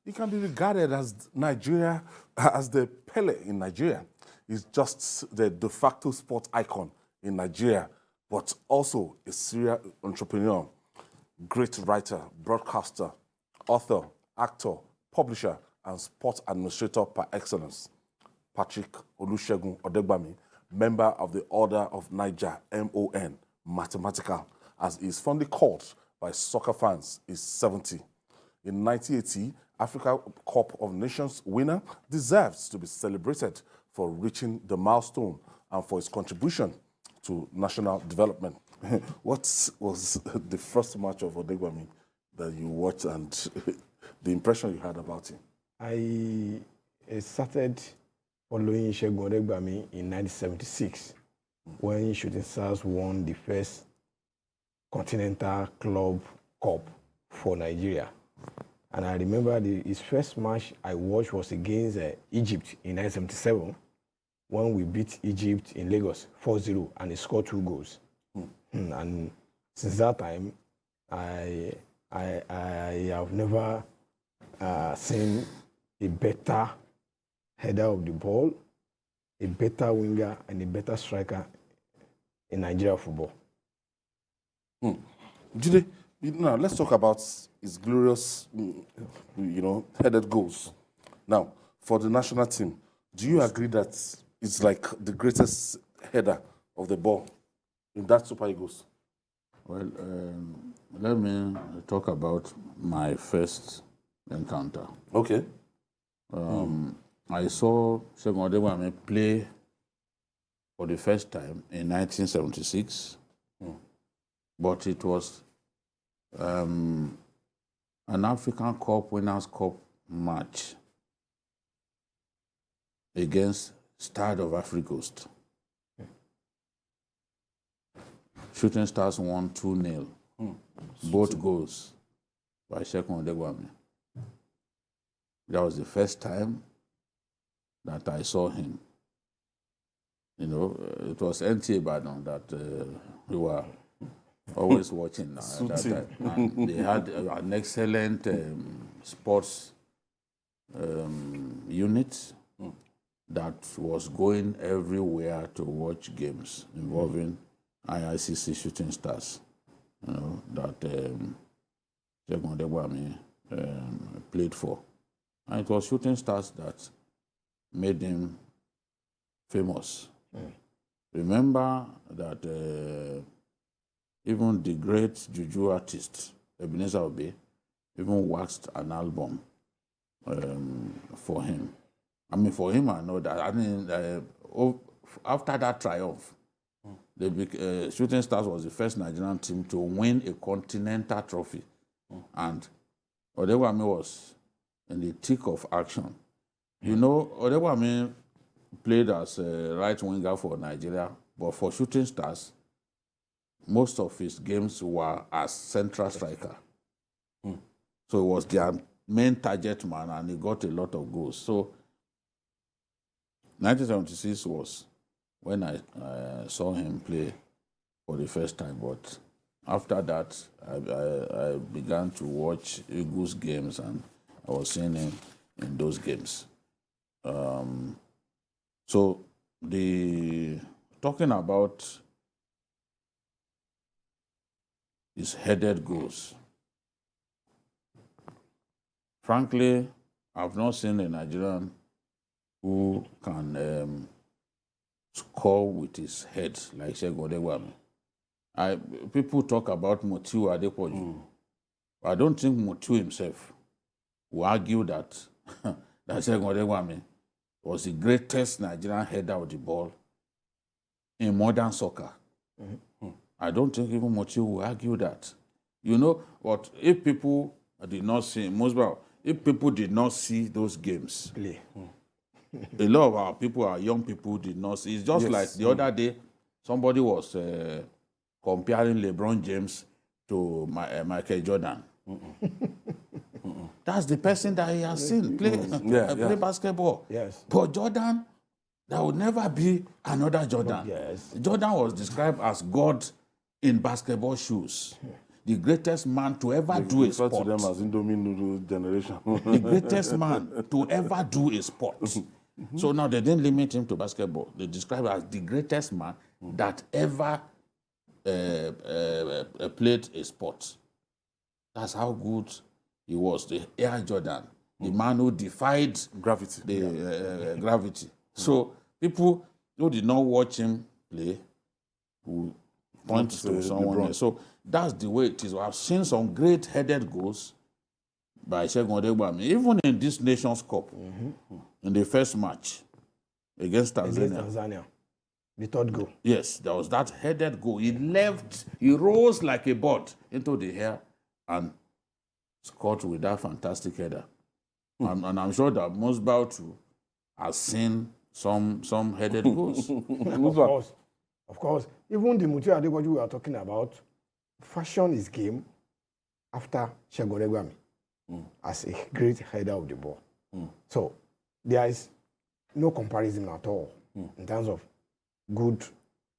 he can be regarded as Nigeria, as the Pele in Nigeria. He's just the de facto sport icon in Nigeria, but also a serial entrepreneur, great writer, broadcaster, author, actor, publisher, and sport administrator par excellence. Patrick Segun Odegbami, member of the Order of Niger, MON, mathematical, as he is fondly called by soccer fans, is 70. In 1980, Africa Cup of Nations winner deserves to be celebrated for reaching the milestone and for his contribution to national development. What was the first match of Odegbami that you watched and the impression you had about him? I started following Segun Odegbami in 1976 when Shooting Stars won the first Continental Club Cup for Nigeria. And I remember his first match I watched was against Egypt in 1977 when we beat Egypt in Lagos 4-0 and he scored 2 goals. And since that time, I have never seen a better header of the ball, a better winger, and a better striker in Nigeria football. Jide, now let's talk about his glorious, headed goals. Now, for the national team, do you agree that it's like the greatest header of the ball in that Super Eagles? Well, let me talk about my first encounter. Okay. I saw Segun Odegbami play for the first time in 1976, but it was an African Cup Winners' Cup match against Stade of Afrique Coast. Shooting Stars won 2-0. Both goals by Segun Odegbami. That was the first time that I saw him. It was NTA Ibadan that we were always watching at that time. And they had an excellent sports unit that was going everywhere to watch games involving IICC Shooting Stars, that Segun Odegbami played for. And it was Shooting Stars that made him famous. Remember that even the great juju artist, Ebenezer Obey, even waxed an album for him. I mean, for him, I know that. I mean, after that triumph, Shooting Stars was the first Nigerian team to win a continental trophy. And Odegbami was in the thick of action. Odegbami played as a right winger for Nigeria, but for Shooting Stars, most of his games were as central striker. So he was their main target man, and he got a lot of goals. So 1976 was when I saw him play for the first time. But after that, I began to watch Eagles games, and I was seeing him in those games. So talking about his headed goals, frankly, I've not seen a Nigerian who can score with his head like Segun Odegbami. People talk about Mutiu Adepoju. I don't think Mutiu himself will argue that Segun Odegbami was the greatest Nigerian header of the ball in modern soccer. I don't think even Mutiu will argue that. But if people did not see, if people did not see those games, a lot of our people, our young people, did not see. It's just like the other day, somebody was comparing LeBron James to Michael Jordan. That's the person that he has seen play basketball. Yes. But Jordan, there would never be another Jordan. Yes. Jordan was described as God in basketball shoes. the greatest man to ever do a Refer sport. to them as Indomie noodle generation. The greatest man to ever do a sport. So now they didn't limit him to basketball. They describe him as the greatest man that ever played a sport. That's how good he was. The Air Jordan, the man who defied Gravity. the gravity. So people who did not watch him play will point to someone LeBron. else. So that's the way it is. I've seen some great headed goals by Segun Odegbami, even in this Nations Cup, in the first match against Tanzania. Against Tanzania. The third goal. Yes, there was that headed goal. He rose like a bird into the air and scored with that fantastic header. And I'm sure that Musbau too has seen some headed goals. Of course. Even the Mutu Adegoju we are talking about, fashion his game after Segun Odegbami as a great header of the ball. So there is no comparison at all in terms of good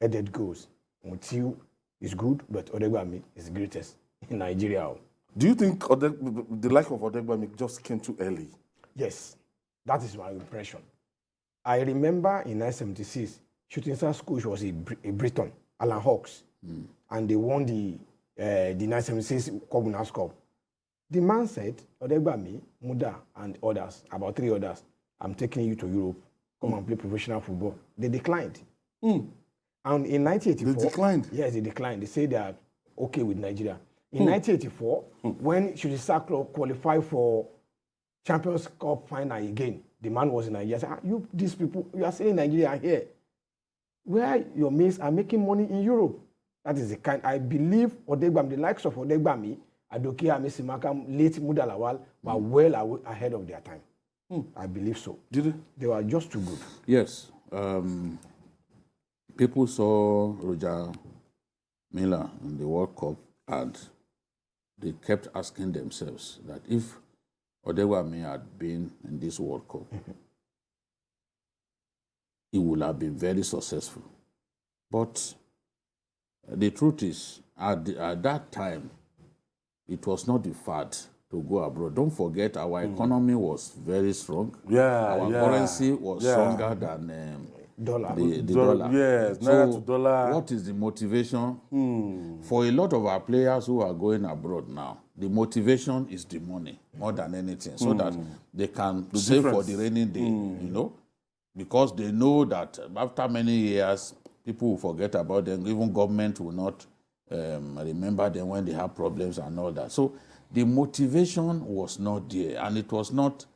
headed goals. Mutu is good, but Odegbami is the greatest in Nigeria. Do you think the like of Odegbami just came too early? Yes, that is my impression. I remember in 1976, Shooting Stars coach was a Briton, Alan Hawks, and they won the 1976 Winners' Cup. The man said, Odegbami, Muda, and others, about 3 others, I'm taking you to Europe, come and play professional football. They declined. And in 1984... They declined? Yes, they declined. They said they are okay with Nigeria. In 1984, when Shooting Stars Club qualified for Champions Cup final again, the man was in Nigeria. I said, you, these people, you are saying Nigeria are here. Where your mates are making money in Europe. That is the kind. I believe Odegbami, the likes of Odegbami, Adoke Amesimaka, late Muda Lawal, were well ahead of their time. I believe so. Did they? They were just too good. Yes. People saw Roger Miller in the World Cup and they kept asking themselves that if Odegbami had been in this World Cup, he would have been very successful. But the truth is, at that time, it was not the fad to go abroad. Don't forget, our economy was very strong. Our currency was stronger than Dollar. the dollar. Yes, So naira to dollar. what is the motivation? For a lot of our players who are going abroad now, the motivation is the money more than anything, so that they can save for the rainy day, you know, because they know that after many years, people will forget about them. Even government will not remember them when they have problems and all that. So the motivation was not there, and it was not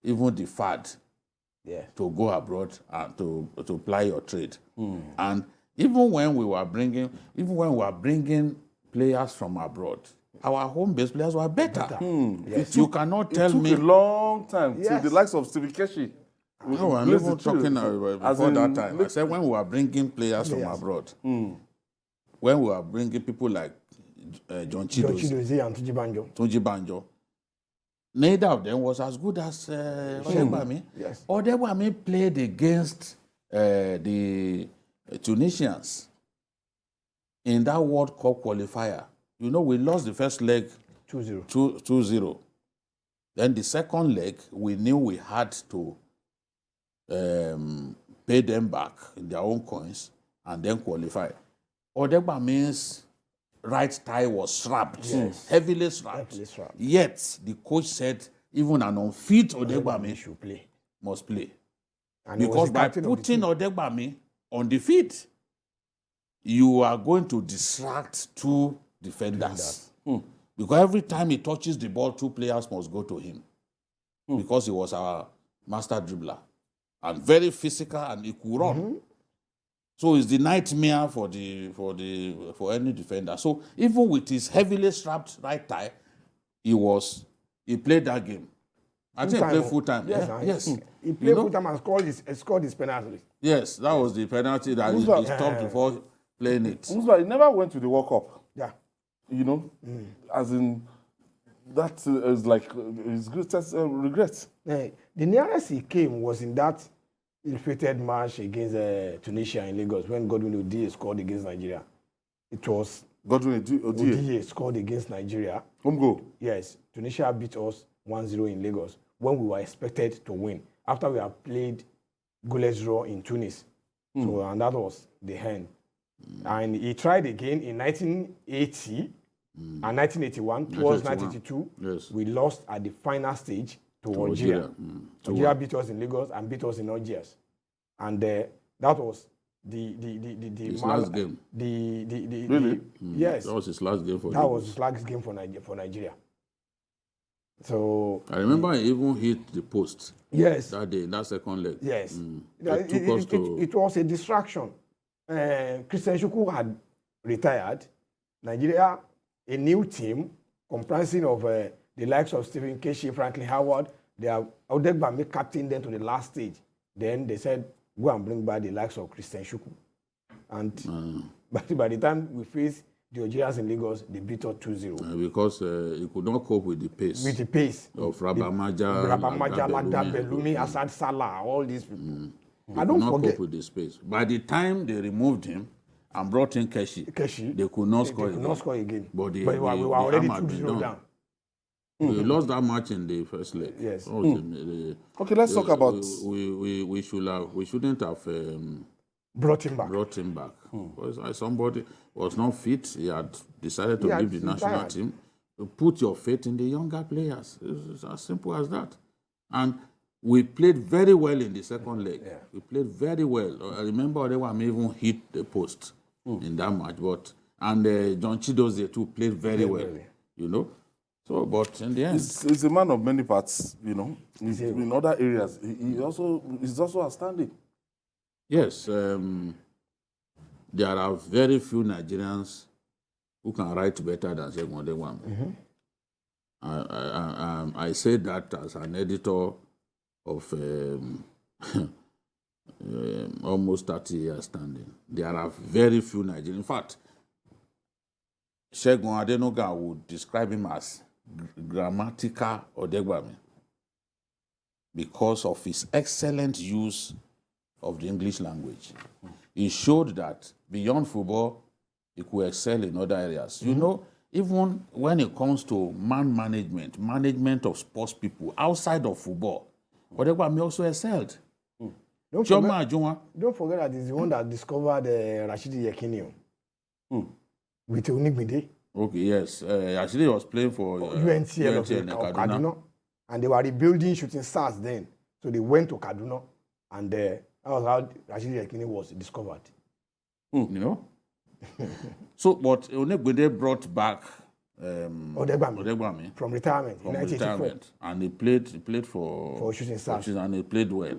even the fad to go abroad and to ply your trade. And even when we were bringing players from abroad, our home-based players were better. You cannot tell me. It took a long time till the likes of Stevie Keshi. No, I'm even talking before that time. I said when we were bringing players from abroad, when we were bringing people like John Chidozie and Tunji Banjo, neither of them was as good as Odegbami. Yes. Odegbami played against the Tunisians in that World Cup qualifier. You know, we lost the first leg 2-0. 2-0. Then the second leg, we knew we had to pay them back in their own coins and then qualify. Odegbami's right thigh was strapped, heavily strapped. Yet the coach said even an unfit Odegbami should play. must play. And Because by putting Odegbami on the feet, you are going to distract 2 defenders. Because every time he touches the ball, 2 players must go to him. Because he was our master dribbler. And very physical, and he could run. So it's the nightmare for any defender. So even with his heavily strapped right thigh, he played that game. I think he played full time. Yes. He played full time and scored his penalty. Yes, that was the penalty that he stopped before playing it. Musba, he never went to the World Cup. Yeah. You know, as in that is like his greatest regret. The nearest he came was in that ill-fated match against Tunisia in Lagos when Godwin Odiye scored against Nigeria. It was Godwin Odie. Odie scored against Nigeria. Home goal. Yes, Tunisia beat us 1-0 in Lagos when we were expected to win after we had played goalless draw in Tunis. So, and that was the end. And he tried again in 1980 and 1981 towards 1982. Yes. We lost at the final stage to Algeria. Algeria beat us in Lagos and beat us in Algiers. And that was his last game. Really? Yes. That was his last game for That was his last game for Nigeria. So I remember he even hit the post yes, that day, that second leg. yes, It it was a distraction. Christian Shuku had retired. Nigeria, a new team comprising of the likes of Stephen Keshi, Franklin Howard. They have Odegbami captain them to the last stage. Then they said, go and bring back the likes of Christian Shuku. And by the time we faced the Algerians in Lagos, they beat us 2-0. Because he could not cope with the pace. With the pace. Of Rabamaja, Magda Bellumi, Assad Salah, all these people. I Could don't not forget. cope with the space. By the time they removed him and brought in Keshi, they could not score They could again. not score again. But we were already 2-0 down. We lost that match in the first leg. Yes. Okay, let's talk about. We shouldn't have Brought him back. brought him back. Because somebody was not fit. He had decided to He had leave the national retired. team. Put your faith in the younger players. It's as simple as that. And we played very well in the second leg. Yeah. We played very well. I remember Odewami even hit the post in that match. And John Chidozie too played very well. You know. So, but in the end, He's a man of many parts, you know. In other areas, he's also outstanding. yes, there are very few Nigerians who can write better than Segun Odegbami. I say that as an editor of almost 30 years standing. There are very few Nigerians. In fact, Segun Adenoga would describe him as grammatical Odegbami because of his excellent use of the English language. He showed that beyond football, he could excel in other areas. You know, even when it comes to management of sports people outside of football, Odegbami also excelled. Don't Chioma Ajunwa, forget that he's the one that discovered Rashidi Yekini with Onigbinde. okay, yes. Actually, he was playing for UNTL of in Kaduna. And they were rebuilding shooting stars then. So they went to Kaduna, and that was how Rashidi Yekini was discovered. You know? So, but Onigbinde brought back Odegbami From retirement from in 1984. retirement, and he played for Shooting Stars. and he played well.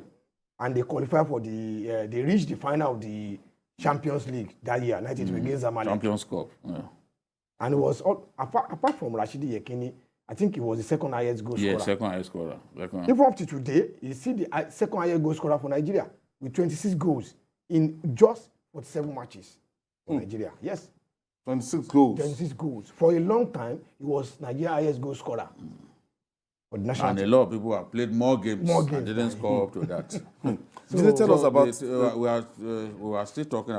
And they qualified for they reached the final of the Champions League that year, 1982 against Zamalek. Champions Cup. Yeah. And it was apart from Rashidi Yekini, I think he was the second highest goal scorer. Yeah, second highest scorer. Even up to today, you see the second highest goal scorer for Nigeria with 26 goals in just 47 matches for Nigeria. Yes, 26 goals. 26 goals. For a long time, he was Nigeria's highest goal scorer. For the national And a team. lot of people have played more games, More and games didn't score up to that. Did they tell us about? We are still talking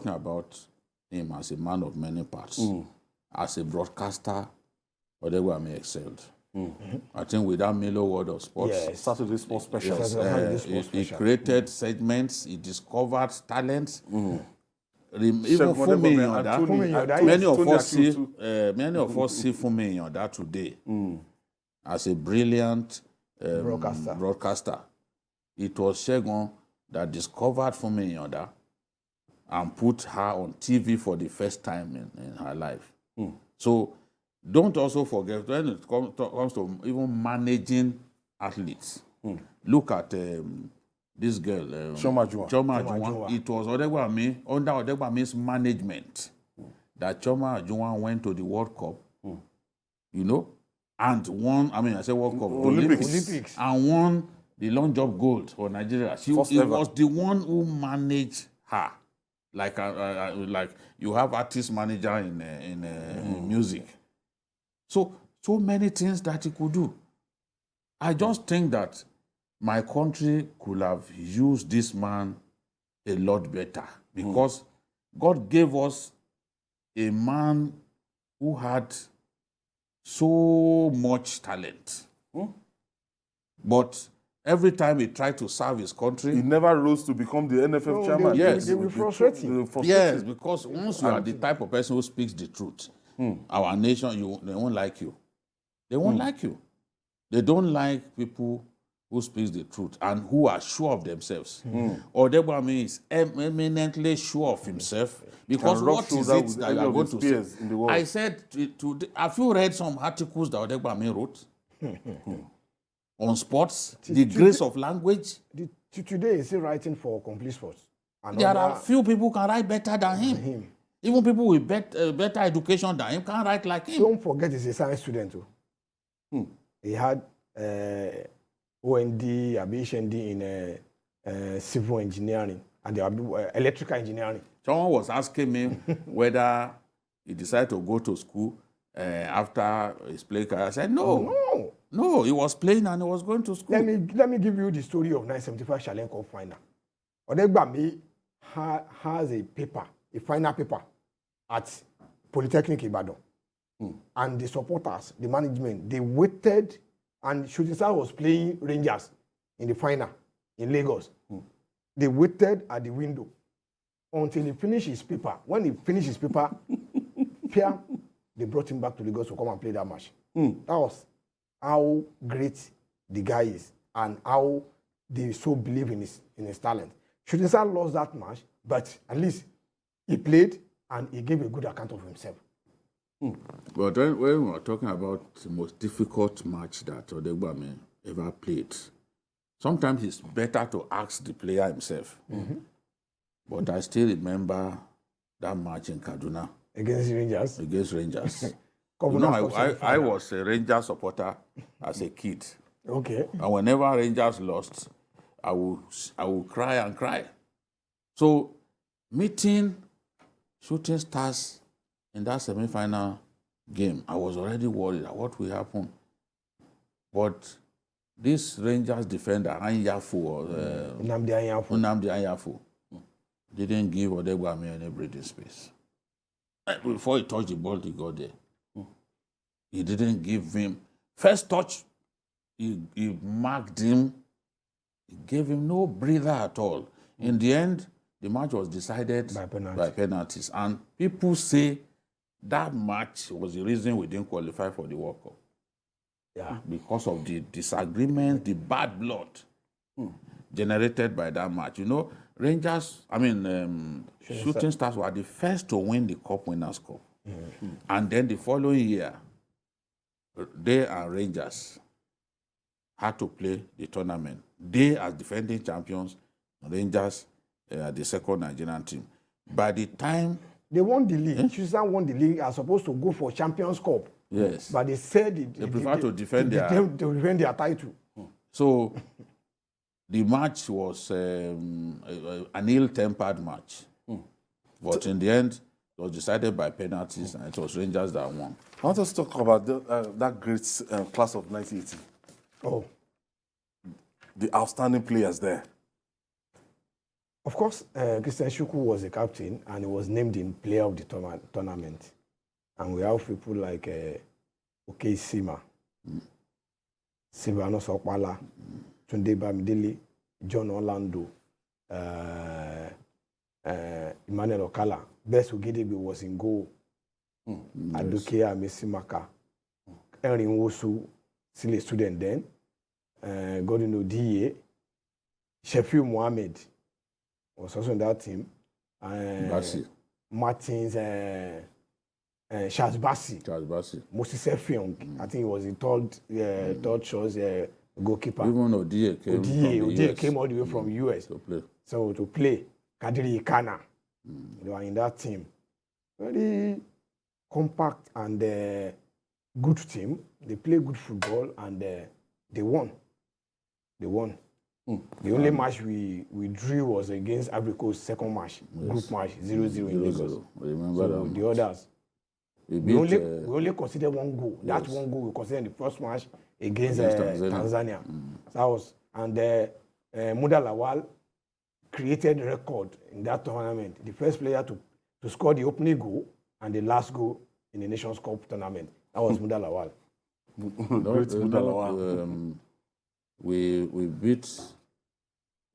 about him as a man of many parts. As a broadcaster, Odegbami excelled. I think with that Milo World of Sports, Yes. Saturday Sports Special. Yes. he created segments, he discovered talents. Even Segun Funmi Odegbami and Tony- Yonda, many of Tony us see Akintu. many of us see Funmi Yonda today as a brilliant broadcaster. It was Segun that discovered Funmi Yonda and put her on TV for the first time in her life. So don't also forget when it comes to even managing athletes. Look at this girl, Chioma Ajunwa. Chioma Ajunwa. It was Odegbami, under Odegbami's management, that Chioma Ajunwa went to the World Cup, you know, and won, I say World Cup, Olympics. and won the long jump gold for Nigeria. First He ever. was the one who managed her. Like you have artist manager in music. So many things that he could do. I just think that my country could have used this man a lot better because God gave us a man who had so much talent. But every time he tried to serve his country, He never rose to become the NFF No, chairman. Yes. they will frustrate him. yes, because once you are the type of person who speaks the truth, our nation, they won't like you. They won't like you. They don't like people who speaks the truth and who are sure of themselves. Odegbami is eminently sure of himself because Can rub what is shoulder it with that any you are of going his to peers say? in the world. I said, have you read some articles that Odegbami wrote on sports, the grace of language? Today, he's still writing for Complete Sports. And There other- are few people who can write better than him. Even people with better education than him can write like him. Don't forget, he's a science student too. He had OND, HND in civil engineering and electrical engineering. Someone was asking me whether he decided to go to school after his play career. I said, no, he was playing and he was going to school. Let me give you the story of 1975 Challenge Cup final. Odegbami has a final paper at Polytechnic Ibadan. And the supporters, the management, they waited, and Shooting Star was playing Rangers in the final in Lagos. They waited at the window until he finished his paper. When he finished his paper, they brought him back to Lagos to come and play that match. That was how great the guy is and how they so believe in his talent. Shooting Star lost that match, but at least he played and he gave a good account of himself. But when we were talking about the most difficult match that Odegbami ever played, sometimes it's better to ask the player himself. But I still remember that match in Kaduna Against Rangers. I was a Rangers supporter as a kid. Okay. And whenever Rangers lost, I would cry and cry. So meeting Shooting Stars in that semi-final game, I was already worried at what will happen. But this Rangers defender, Nnamdi Anyafu, didn't give Odegbami any breathing space. Before he touched the ball, he got there. He didn't give him first touch. He marked him. He gave him no breather at all. In the end, the match was decided by penalties. And people say that match was the reason we didn't qualify for the World Cup. Yeah. Because of the disagreement, the bad blood generated by that match. You know, Shooting Stars were the first to win the Cup Winners' Cup. And then the following year, they and Rangers had to play the tournament. They, as defending champions, Rangers, the second Nigerian team. By the time they won the league, Shooting won the league, are supposed to go for Champions Cup. Yes. But they said they prefer to defend their title. So the match was an ill-tempered match. But in the end, it was decided by penalties, and it was Rangers that won. I want us to talk about that great class of 1980. Oh. The outstanding players there. Of course, Christian Shuku was the captain, and he was named in player of the tournament. And we have people like Oke Sima, Silvano Sokwala, Tunde Bamidele, John Orlando, Emmanuel Okala. Best Ogedegbe was in goal. Aduke Amesimaka. Erin Wosu, still a student then. Gordon Odiye. Sheffield Mohammed was also in that team. Martins, Charles Bassi. Moses Effiong. I think he was the third choice goalkeeper. Even Odiye came all the way from US to play. So to play. Kadiri Ikana. They were in that team. Very compact and good team. They play good football and they won. The only match we drew was against Ivory Coast, second match, group match, 0-0 in Lagos. Remember so that the others, we only considered one goal. That one goal we considered in the first match against Tanzania. That was, and Muda Lawal created record in that tournament. The first player to score the opening goal and the last goal in the Nations Cup tournament. That was Muda Lawal. Great Mudalawa. We beat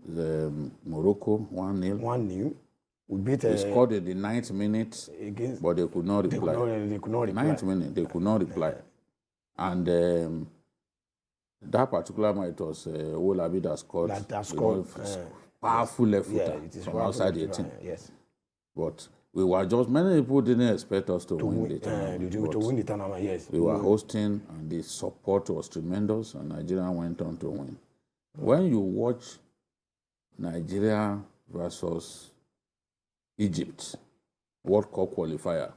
the Morocco 1-0. 1-0. We beat They scored in the 9th minute, against. but they could not They reply. could not reply. 9th minute, they could not reply. And that particular match, it was Olabi that scored. That scored. Powerful left Yeah, footer it is from outside the 18. Yes. But we were just, many people didn't expect us to win the tournament. To win the tournament, yes. We were hosting, and the support was tremendous, and Nigeria went on to win. When you watch Nigeria versus Egypt World Cup qualifier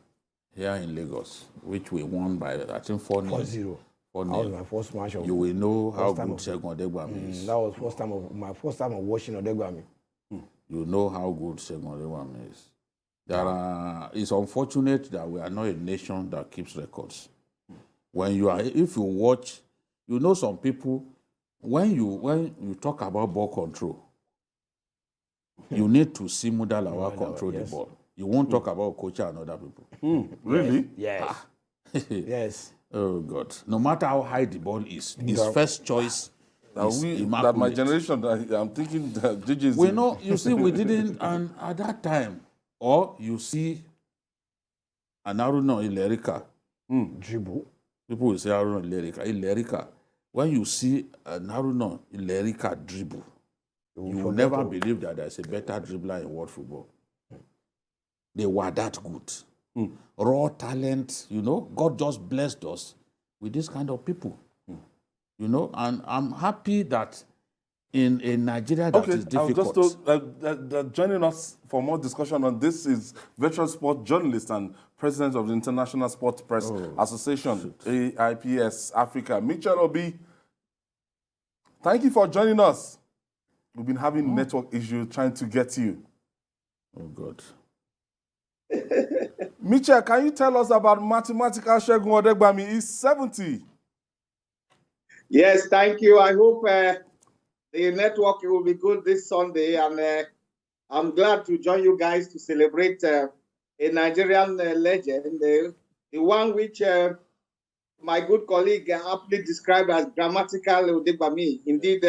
here in Lagos, which we won by, I think, 4-0. 4-0. That was my first match of. You will know how good time Segun Odegbami is. That was my first time of watching Odegbami. You know how good Segun Odegbami is. It's unfortunate that we are not a nation that keeps records. If you watch, you know some people, when you talk about ball control, you need to see Muda Lawal control the ball. You won't talk about Kocha and other people. Really? Yes. Yes. Oh God! No matter how high the ball is, his first choice is That immaculate. my generation, I'm thinking that JJ. We know. You see, we didn't, and at that time, or you see, an Haruna Ilerika. Dribble. People will say Haruna Ilerika. When you see an Haruna Ilerika dribble, you will never believe that there's a better dribbler in world football. They were that good. Raw talent, God just blessed us with this kind of people. And I'm happy that in a Nigeria that is difficult. Just joining us for more discussion on this is veteran sport journalist and president of the International Sports Press Association, AIPS Africa, Mitchell Obi. Thank you for joining us. We've been having network issues trying to get you. Oh, God. Mitchell, can you tell us about mathematical Segun Odegbami? He's 70. Yes, thank you. I hope the network will be good this Sunday, and I'm glad to join you guys to celebrate a Nigerian legend, the one which my good colleague aptly described as grammatical Odegbami. Indeed,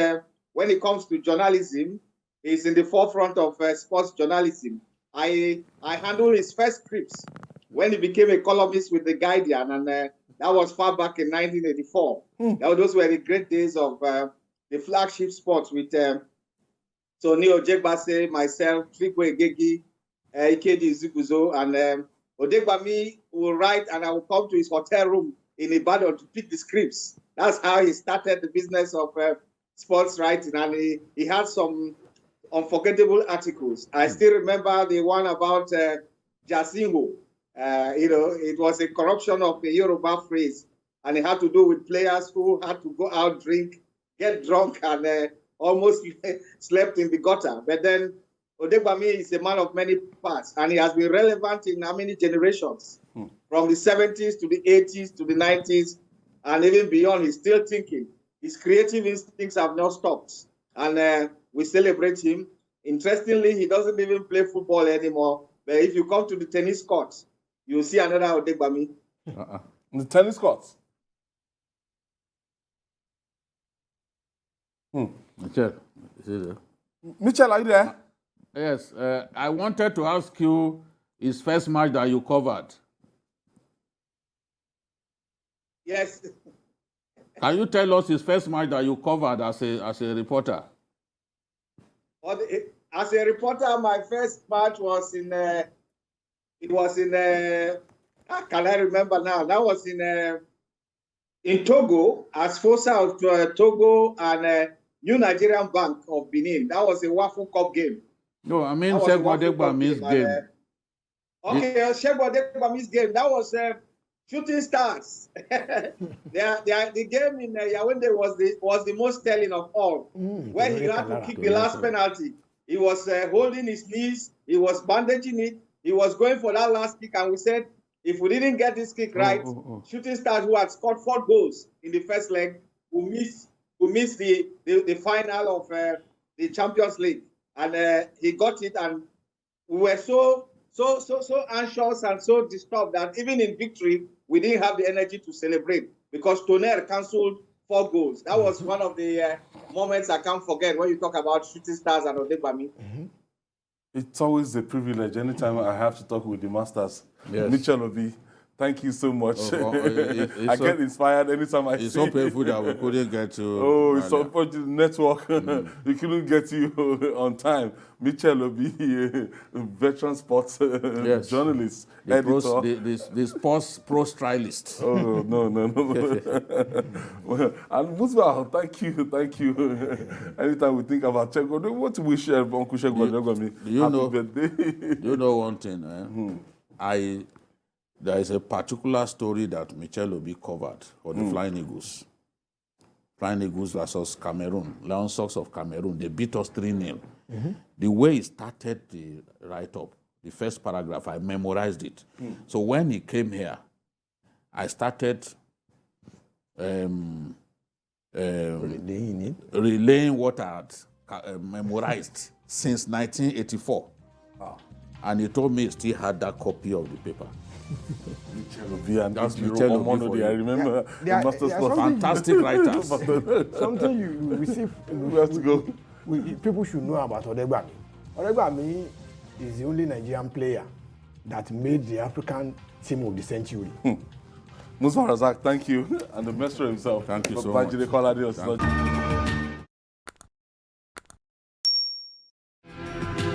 when it comes to journalism, he's in the forefront of sports journalism. I handled his first scripts when he became a columnist with The Guardian, and that was far back in 1984. Those were the great days of the flagship sports with Tony Ojegbase, myself, Trikwe Egegi, Ikedi Ziguzo, and Odegbami will write, and I will come to his hotel room in Ibadan to pick the scripts. That's how he started the business of sports writing, and he had some unforgettable articles. I still remember the one about Jasinho. It was a corruption of the Yoruba phrase, and it had to do with players who had to go out, drink, get drunk, and almost slept in the gutter. But then Odegbami is a man of many parts, and he has been relevant in how many generations? From the 70s to the 80s to the 90s, and even beyond. He's still thinking. His creative instincts have not stopped, and we celebrate him. Interestingly, he doesn't even play football anymore. But if you come to the tennis court, you'll see another Odegbami. The tennis courts. Mitchell, is he there? Mitchell, are you there? Yes, I wanted to ask you his first match that you covered. Yes. Can you tell us his first match that you covered as a reporter? As a reporter, my first match was in. Can I remember now? That was in Togo, as Fosa of Togo and New Nigerian Bank of Benin. That was a Waffle Cup game. No, I mean Segun Odegbami's game. Okay, Segun Odegbami's game. That was Shooting Stars. The game in Yaoundé was the most telling of all, where he had to kick the last penalty. He was holding his knees, he was bandaging it, he was going for that last kick, and we said, if we didn't get this kick right, Shooting Stars, who had scored 4 goals in the first leg, will miss the final of the Champions League. And he got it, and we were so so anxious and so disturbed that even in victory, we didn't have the energy to celebrate because Tonnerre cancelled 4 goals. That was one of the moments I can't forget when you talk about shooting stars and Odegbami. It's always a privilege anytime I have to talk with the masters. Yes. Mitchell Obi, thank you so much. I so, get inspired anytime I see It's so painful that we couldn't get to. Oh, it's unfortunate network. We couldn't get you on time. Mitchell Obi, veteran sports journalist, editor. The sports pro stylist. Oh, no. And Musba, thank you. Anytime we think about Chego, what do we share Uncle Segun Odegbami? Happy birthday. Do you know one thing? There is a particular story that Mitchell Obi covered for the Flying Eagles. Flying Eagles versus Cameroon, Lion Sox of Cameroon. They beat us 3-0. The way he started the write-up, the first paragraph, I memorized it. So when he came here, I started relaying what I had memorized since 1984. Wow. And he told me he still had that copy of the paper. Mitchell Obi and That's Mitchell Obi. I remember the Masters Club. Fantastic writers. Something we see. We have to go. People should know about Odegbami. Odegbami is the only Nigerian player that made the African team of the century. Musa Razak, thank you. And the master himself. Thank you so much. Much.